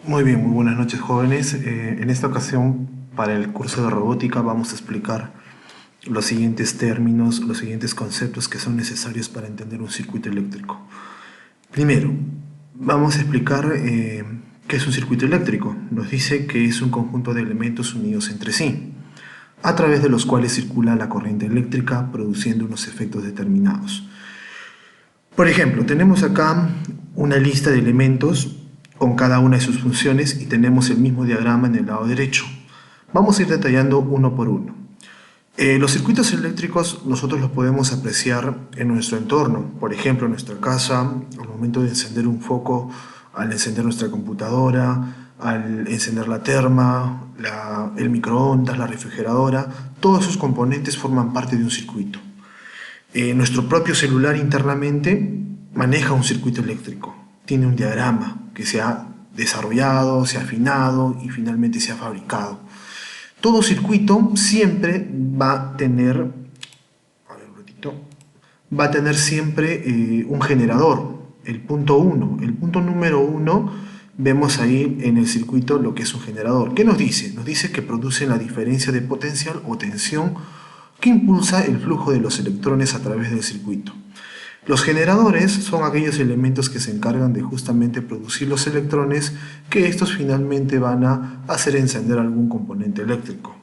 Muy bien, muy buenas noches, jóvenes. En esta ocasión, para el curso de robótica, vamos a explicar los siguientes términos, los siguientes conceptos que son necesarios para entender un circuito eléctrico. Primero, vamos a explicar qué es un circuito eléctrico. Nos dice que es un conjunto de elementos unidos entre sí, a través de los cuales circula la corriente eléctrica, produciendo unos efectos determinados. Por ejemplo, tenemos acá una lista de elementos con cada una de sus funciones y tenemos el mismo diagrama en el lado derecho. Vamos a ir detallando uno por uno. Los circuitos eléctricos nosotros los podemos apreciar en nuestro entorno. Por ejemplo, en nuestra casa, al momento de encender un foco, al encender nuestra computadora, al encender la terma, el microondas, la refrigeradora, todos esos componentes forman parte de un circuito. Nuestro propio celular internamente maneja un circuito eléctrico. Tiene un diagrama que se ha desarrollado, se ha afinado y finalmente se ha fabricado. Todo circuito siempre va a tener, siempre un generador, el punto 1. El punto número 1, vemos ahí en el circuito lo que es un generador. ¿Qué nos dice? Nos dice que produce la diferencia de potencial o tensión que impulsa el flujo de los electrones a través del circuito. Los generadores son aquellos elementos que se encargan de justamente producir los electrones, que estos finalmente van a hacer encender algún componente eléctrico.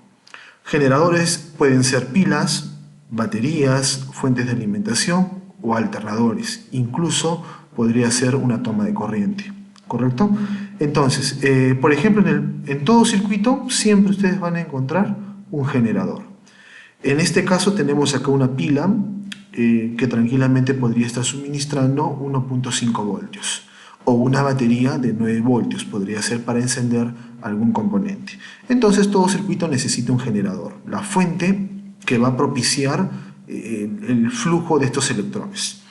Generadores pueden ser pilas, baterías, fuentes de alimentación o alternadores. Incluso podría ser una toma de corriente, ¿correcto? Entonces, por ejemplo, en todo circuito siempre ustedes van a encontrar un generador. En este caso tenemos acá una pila que tranquilamente podría estar suministrando 1.5 voltios o una batería de 9 voltios podría ser para encender algún componente. Entonces todo circuito necesita un generador, la fuente que va a propiciar el flujo de estos electrones.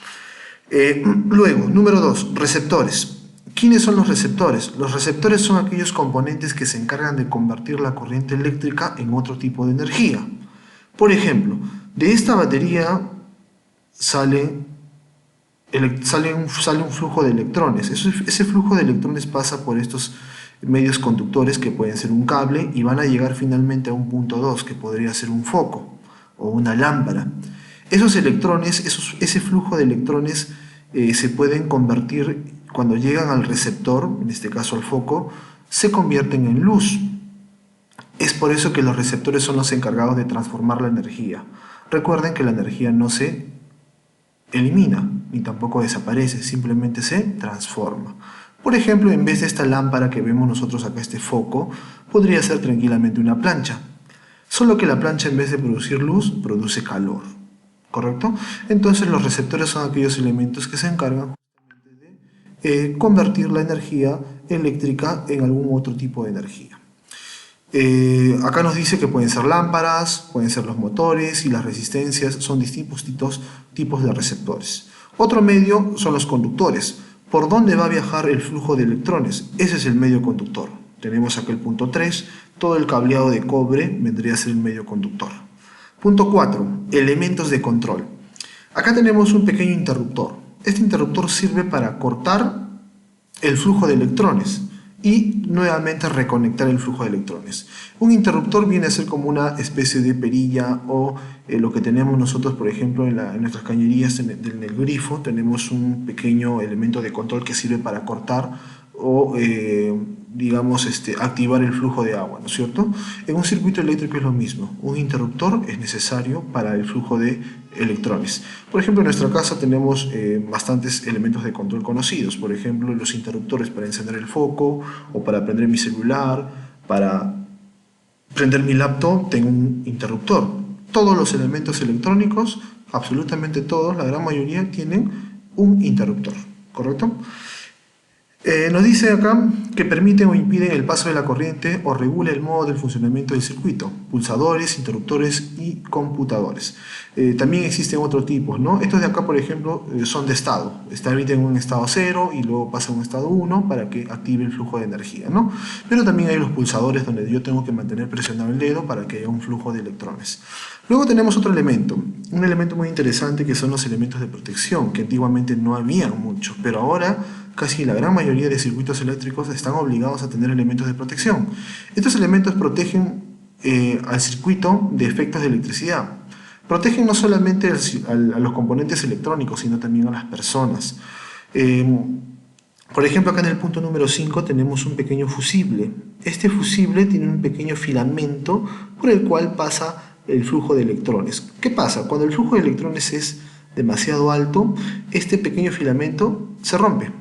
Luego, número 2, receptores. ¿Quiénes son los receptores? Los receptores son aquellos componentes que se encargan de convertir la corriente eléctrica en otro tipo de energía. Por ejemplo, de esta batería sale un flujo de electrones. Ese flujo de electrones pasa por estos medios conductores que pueden ser un cable y van a llegar finalmente a un punto 2 que podría ser un foco o una lámpara. Esos electrones, ese flujo de electrones se pueden convertir, cuando llegan al receptor, en este caso al foco, se convierten en luz. Es por eso que los receptores son los encargados de transformar la energía. Recuerden que la energía no se elimina ni tampoco desaparece, simplemente se transforma. Por ejemplo, en vez de esta lámpara que vemos nosotros acá, este foco, podría ser tranquilamente una plancha. Solo que la plancha, en vez de producir luz, produce calor, ¿correcto? Entonces los receptores son aquellos elementos que se encargan de convertir la energía eléctrica en algún otro tipo de energía. Acá nos dice que pueden ser lámparas, pueden ser los motores y las resistencias, son distintos tipos de receptores. Otro medio son los conductores. ¿Por dónde va a viajar el flujo de electrones? Ese es el medio conductor. Tenemos aquí el punto 3, todo el cableado de cobre vendría a ser el medio conductor. Punto 4, elementos de control. Acá tenemos un pequeño interruptor. Este interruptor sirve para cortar el flujo de electrones y nuevamente reconectar el flujo de electrones. Un interruptor viene a ser como una especie de perilla o lo que tenemos nosotros, por ejemplo, en nuestras cañerías, en el grifo, tenemos un pequeño elemento de control que sirve para cortar o, digamos, activar el flujo de agua, ¿no es cierto? En un circuito eléctrico es lo mismo. Un interruptor es necesario para el flujo de electrones. Por ejemplo, en nuestra casa tenemos bastantes elementos de control conocidos. Por ejemplo, los interruptores para encender el foco o para prender mi celular, para prender mi laptop, tengo un interruptor. Todos los elementos electrónicos, absolutamente todos, la gran mayoría, tienen un interruptor, ¿correcto? Nos dice acá que permiten o impiden el paso de la corriente o regula el modo del funcionamiento del circuito, pulsadores, interruptores y computadores. También existen otros tipos, ¿no? Estos de acá, por ejemplo, son de estado. Emiten en un estado 0 y luego pasa a un estado 1 para que active el flujo de energía, ¿no? Pero también hay los pulsadores donde yo tengo que mantener presionado el dedo para que haya un flujo de electrones. Luego tenemos otro elemento, un elemento muy interesante que son los elementos de protección, que antiguamente no había mucho, pero ahora casi la gran mayoría de circuitos eléctricos están obligados a tener elementos de protección. Estos elementos protegen al circuito de efectos de electricidad. Protegen no solamente a los componentes electrónicos, sino también a las personas. Por ejemplo, acá en el punto número 5 tenemos un pequeño fusible. Este fusible tiene un pequeño filamento por el cual pasa el flujo de electrones. ¿Qué pasa? Cuando el flujo de electrones es demasiado alto, este pequeño filamento se rompe.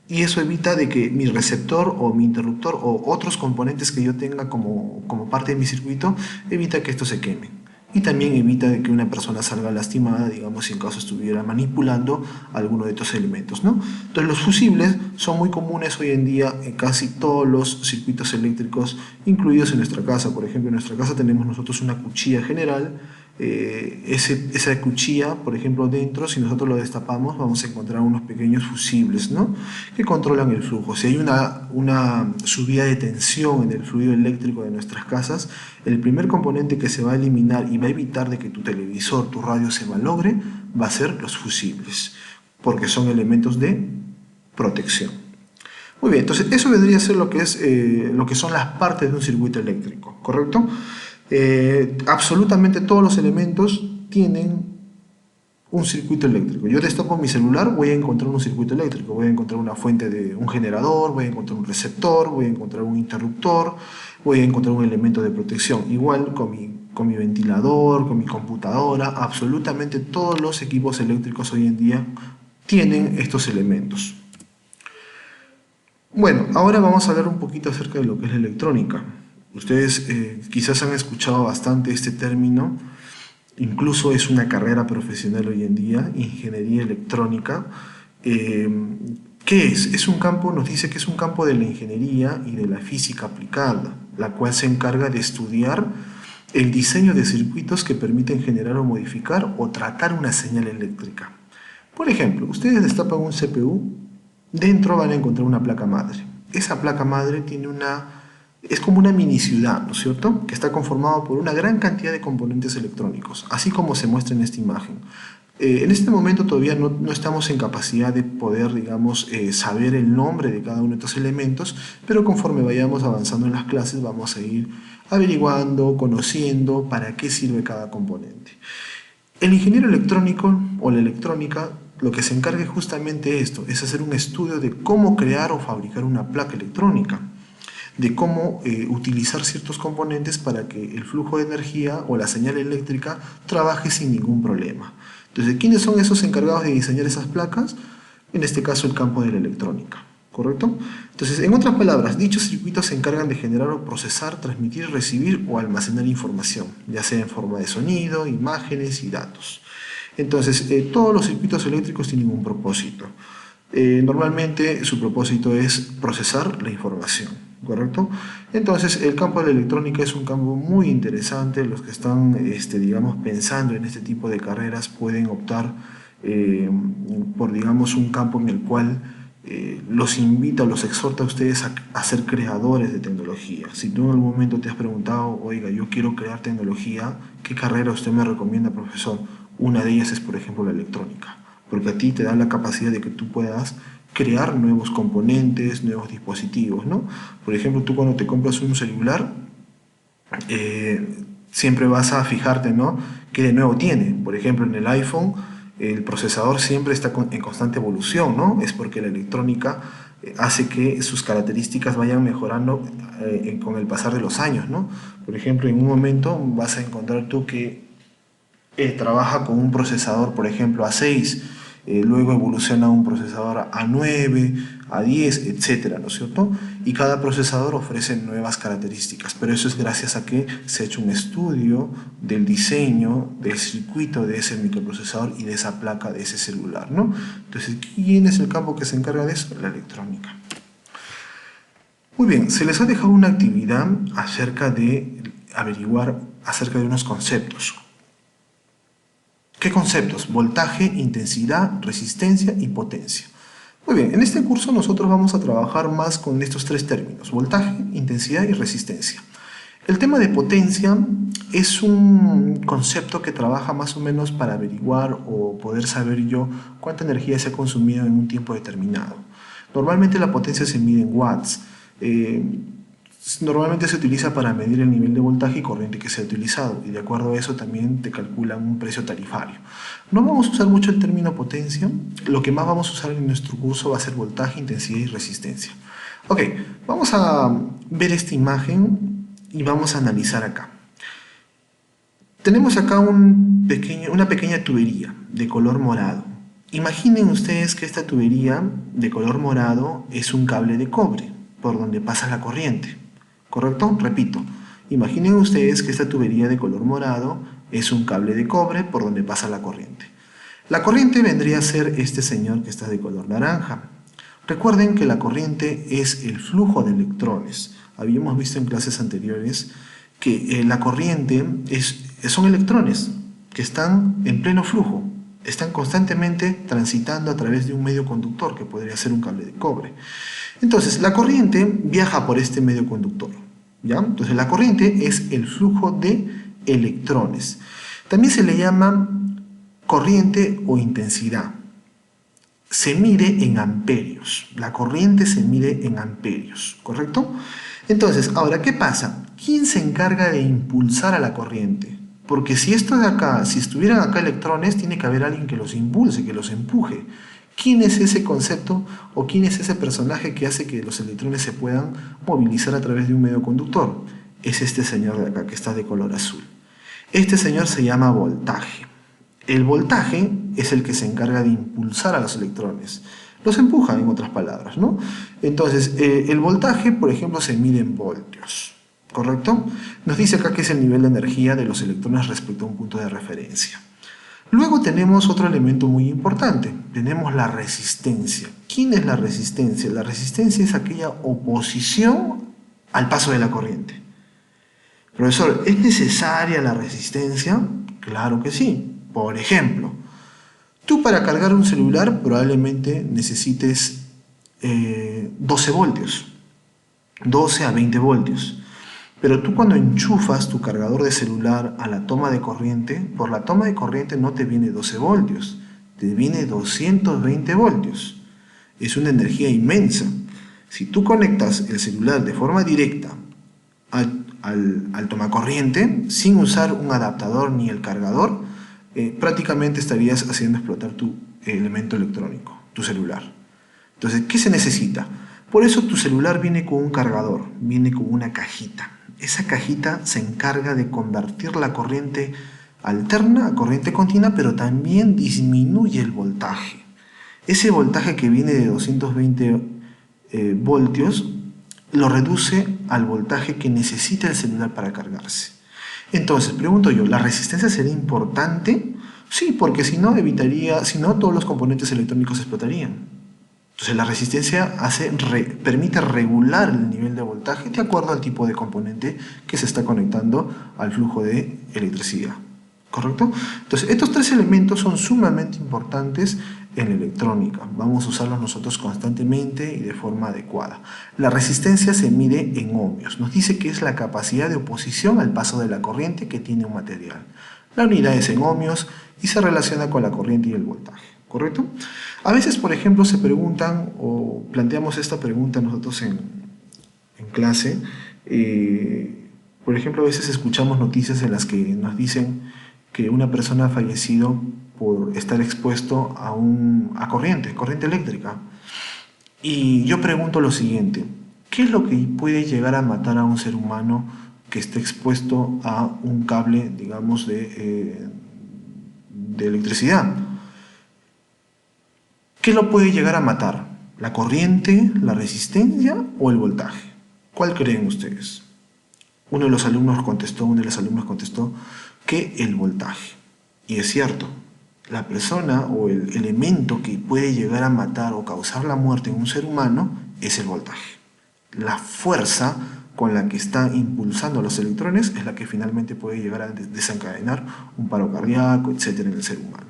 Y eso evita de que mi receptor o mi interruptor o otros componentes que yo tenga como parte de mi circuito, evita que esto se queme. Y también evita de que una persona salga lastimada, digamos, si en caso estuviera manipulando alguno de estos elementos, ¿no? Entonces los fusibles son muy comunes hoy en día en casi todos los circuitos eléctricos, incluidos en nuestra casa. Por ejemplo, en nuestra casa tenemos nosotros una cuchilla general. Esa cuchilla, por ejemplo, dentro, si nosotros lo destapamos, vamos a encontrar unos pequeños fusibles, ¿no?, que controlan el flujo. Si hay una subida de tensión en el fluido eléctrico de nuestras casas, el primer componente que se va a eliminar y va a evitar de que tu televisor, tu radio se malogre, va a ser los fusibles, porque son elementos de protección. Muy bien, entonces eso vendría a ser lo que son las partes de un circuito eléctrico, ¿correcto? Absolutamente todos los elementos tienen un circuito eléctrico. Yo destapo mi celular, voy a encontrar un circuito eléctrico, voy a encontrar una fuente de un generador, voy a encontrar un receptor, voy a encontrar un interruptor, voy a encontrar un elemento de protección. Igual con mi ventilador, con mi computadora, absolutamente todos los equipos eléctricos hoy en día tienen estos elementos. Bueno, ahora vamos a hablar un poquito acerca de lo que es la electrónica. Ustedes quizás han escuchado bastante este término, incluso es una carrera profesional hoy en día, ingeniería electrónica. ¿Qué es? Es un campo, nos dice que es un campo de la ingeniería y de la física aplicada, la cual se encarga de estudiar el diseño de circuitos que permiten generar o modificar o tratar una señal eléctrica. Por ejemplo, ustedes destapan un CPU, dentro van a encontrar una placa madre. Esa placa madre es como una mini ciudad, ¿no es cierto?, que está conformado por una gran cantidad de componentes electrónicos, así como se muestra en esta imagen. En este momento todavía no estamos en capacidad de poder, digamos, saber el nombre de cada uno de estos elementos, pero conforme vayamos avanzando en las clases vamos a ir averiguando, conociendo para qué sirve cada componente. El ingeniero electrónico o la electrónica lo que se encarga es justamente esto, es hacer un estudio de cómo crear o fabricar una placa electrónica, de cómo utilizar ciertos componentes para que el flujo de energía o la señal eléctrica trabaje sin ningún problema. Entonces, ¿quiénes son esos encargados de diseñar esas placas? En este caso, el campo de la electrónica, ¿correcto? Entonces, en otras palabras, dichos circuitos se encargan de generar o procesar, transmitir, recibir o almacenar información, ya sea en forma de sonido, imágenes y datos. Entonces, todos los circuitos eléctricos tienen un propósito. Normalmente su propósito es procesar la información, ¿correcto? Entonces el campo de la electrónica es un campo muy interesante. Los que están digamos, pensando en este tipo de carreras pueden optar por, digamos, un campo en el cual los invita, los exhorta a ustedes a ser creadores de tecnología. Si tú en algún momento te has preguntado, oiga, yo quiero crear tecnología, ¿qué carrera usted me recomienda, profesor? Una de ellas es, por ejemplo, la electrónica, porque a ti te da la capacidad de que tú puedas crear nuevos componentes, nuevos dispositivos, ¿no? Por ejemplo, tú cuando te compras un celular, siempre vas a fijarte, ¿no?, qué de nuevo tiene. Por ejemplo, en el iPhone, el procesador siempre está en constante evolución, ¿no? Es porque la electrónica hace que sus características vayan mejorando con el pasar de los años, ¿no? Por ejemplo, en un momento vas a encontrar tú que trabaja con un procesador, por ejemplo, A6, luego evoluciona a un procesador A9, A10, etcétera, ¿no es cierto? Y cada procesador ofrece nuevas características, pero eso es gracias a que se ha hecho un estudio del diseño del circuito de ese microprocesador y de esa placa de ese celular, ¿no? Entonces, ¿quién es el campo que se encarga de eso? La electrónica. Muy bien, se les ha dejado una actividad acerca de averiguar acerca de unos conceptos. ¿Qué conceptos? Voltaje, intensidad, resistencia y potencia. Muy bien, en este curso nosotros vamos a trabajar más con estos tres términos: voltaje, intensidad y resistencia. El tema de potencia es un concepto que trabaja más o menos para averiguar o poder saber yo cuánta energía se ha consumido en un tiempo determinado. Normalmente la potencia se mide en watts. Normalmente se utiliza para medir el nivel de voltaje y corriente que se ha utilizado, y de acuerdo a eso también te calculan un precio tarifario. No vamos a usar mucho el término potencia, lo que más vamos a usar en nuestro curso va a ser voltaje, intensidad y resistencia. Ok, vamos a ver esta imagen y vamos a analizar acá. Tenemos acá una pequeña tubería de color morado. Imaginen ustedes que esta tubería de color morado es un cable de cobre por donde pasa la corriente. ¿Correcto? Repito, imaginen ustedes que esta tubería de color morado es un cable de cobre por donde pasa la corriente. La corriente vendría a ser este señor que está de color naranja. Recuerden que la corriente es el flujo de electrones. Habíamos visto en clases anteriores que la corriente son electrones que están en pleno flujo, están constantemente transitando a través de un medio conductor que podría ser un cable de cobre. Entonces, la corriente viaja por este medio conductor, ¿ya? Entonces, la corriente es el flujo de electrones. También se le llama corriente o intensidad. Se mide en amperios. La corriente se mide en amperios, ¿correcto? Entonces, ahora, ¿qué pasa? ¿Quién se encarga de impulsar a la corriente? Porque si esto de acá, si estuvieran acá electrones, tiene que haber alguien que los impulse, que los empuje. ¿Quién es ese concepto o quién es ese personaje que hace que los electrones se puedan movilizar a través de un medio conductor? Es este señor de acá que está de color azul. Este señor se llama voltaje. El voltaje es el que se encarga de impulsar a los electrones. Los empuja, en otras palabras, ¿no? Entonces, el voltaje, por ejemplo, se mide en voltios, ¿correcto? Nos dice acá que es el nivel de energía de los electrones respecto a un punto de referencia. Luego tenemos otro elemento muy importante, tenemos la resistencia. ¿Quién es la resistencia? La resistencia es aquella oposición al paso de la corriente. Profesor, ¿es necesaria la resistencia? Claro que sí. Por ejemplo, tú para cargar un celular probablemente necesites 12 voltios, 12 a 20 voltios. Pero tú cuando enchufas tu cargador de celular a la toma de corriente, por la toma de corriente no te viene 12 voltios, te viene 220 voltios. Es una energía inmensa. Si tú conectas el celular de forma directa al tomacorriente, sin usar un adaptador ni el cargador, prácticamente estarías haciendo explotar tu elemento electrónico, tu celular. Entonces, ¿qué se necesita? Por eso tu celular viene con un cargador, viene con una cajita. Esa cajita se encarga de convertir la corriente alterna a corriente continua, pero también disminuye el voltaje. Ese voltaje que viene de 220 voltios lo reduce al voltaje que necesita el celular para cargarse. Entonces, pregunto yo, ¿la resistencia sería importante? Sí, porque si no todos los componentes electrónicos explotarían. Entonces la resistencia permite regular el nivel de voltaje de acuerdo al tipo de componente que se está conectando al flujo de electricidad. ¿Correcto? Entonces estos tres elementos son sumamente importantes en la electrónica. Vamos a usarlos nosotros constantemente y de forma adecuada. La resistencia se mide en ohmios. Nos dice que es la capacidad de oposición al paso de la corriente que tiene un material. La unidad es en ohmios y se relaciona con la corriente y el voltaje. ¿Correcto? A veces, por ejemplo, se preguntan o planteamos esta pregunta nosotros en clase. Por ejemplo, a veces escuchamos noticias en las que nos dicen que una persona ha fallecido por estar expuesto a corriente eléctrica. Y yo pregunto lo siguiente, ¿qué es lo que puede llegar a matar a un ser humano que esté expuesto a un cable, digamos, de electricidad? ¿Qué lo puede llegar a matar? ¿La corriente, la resistencia o el voltaje? ¿Cuál creen ustedes? Una de las alumnas contestó que el voltaje. Y es cierto, la persona o el elemento que puede llegar a matar o causar la muerte en un ser humano es el voltaje. La fuerza con la que está impulsando a los electrones es la que finalmente puede llegar a desencadenar un paro cardíaco, etcétera, en el ser humano.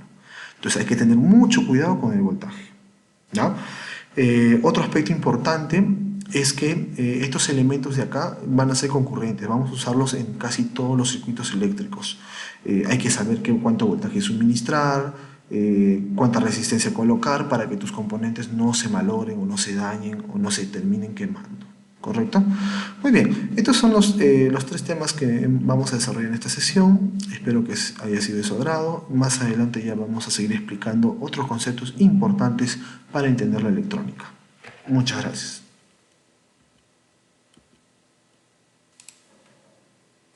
Entonces hay que tener mucho cuidado con el voltaje, ¿no? Otro aspecto importante es que estos elementos de acá van a ser concurrentes, vamos a usarlos en casi todos los circuitos eléctricos. Hay que saber cuánto voltaje suministrar, cuánta resistencia colocar para que tus componentes no se malogren o no se dañen o no se terminen quemando. ¿Correcto? Muy bien, estos son los 3 temas que vamos a desarrollar en esta sesión. Espero que haya sido de su agrado. Más adelante ya vamos a seguir explicando otros conceptos importantes para entender la electrónica. Muchas gracias.